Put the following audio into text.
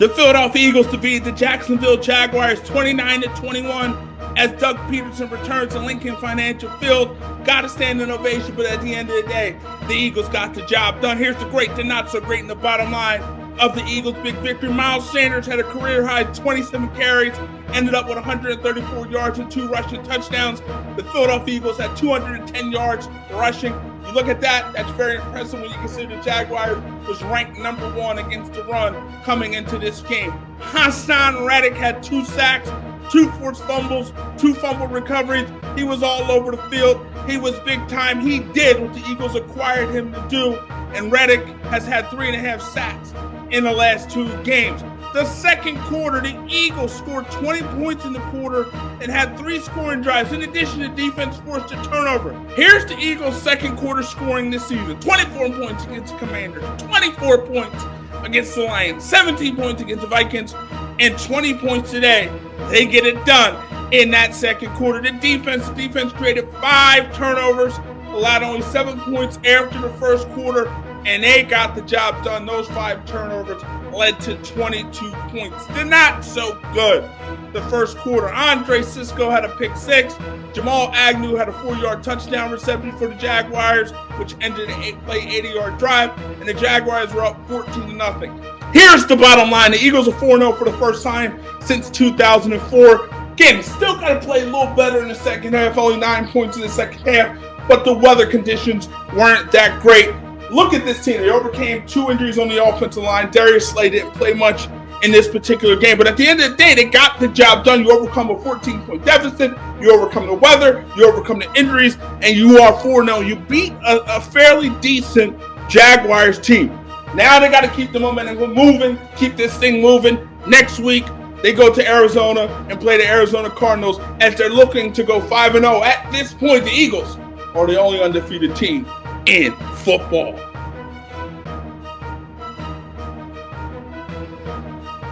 The Philadelphia Eagles defeated the Jacksonville Jaguars 29-21 as Doug Pederson returns to Lincoln Financial Field. Got a standing ovation, but at the end of the day, the Eagles got the job done. Here's the great, the not so great, and the bottom line of the Eagles' big victory. Miles Sanders had a career-high 27 carries, ended up with 134 yards and 2 rushing touchdowns. The Philadelphia Eagles had 210 yards rushing. You look at that, that's very impressive when you consider the Jaguars was ranked number 1 against the run coming into this game. Hassan Reddick had 2 sacks, 2 forced fumbles, 2 fumble recoveries. He was all over the field. He was big time. He did what the Eagles acquired him to do, and Reddick has had 3.5 sacks in the last 2 games. The second quarter, the Eagles scored 20 points in the quarter and had 3 scoring drives. In addition, the defense forced a turnover. Here's the Eagles' second quarter scoring this season. 24 points against the Commanders, 24 points against the Lions, 17 points against the Vikings, and 20 points today. They get it done in that second quarter. The defense created 5 turnovers, allowed only 7 points after the first quarter, and they got the job done. Those 5 turnovers led to 22 points. They're not so good. The first quarter, Andre Cisco had a pick 6. Jamal Agnew had a 4-yard touchdown reception for the Jaguars, which ended an 8-play, 80-yard drive, and the Jaguars were up 14-0. Here's the bottom line. The Eagles are 4-0 for the first time since 2004. Again, still got to play a little better in the second half, only 9 points in the second half, but the weather conditions weren't that great. Look at this team. They overcame 2 injuries on the offensive line. Darius Slay didn't play much in this particular game, but at the end of the day, they got the job done. You overcome a 14-point deficit, you overcome the weather, you overcome the injuries, and you are 4-0. You beat a fairly decent Jaguars team. Now they got to keep the momentum moving, keep this thing moving. Next week, they go to Arizona and play the Arizona Cardinals as they're looking to go 5-0. At this point, the Eagles are the only undefeated team in football.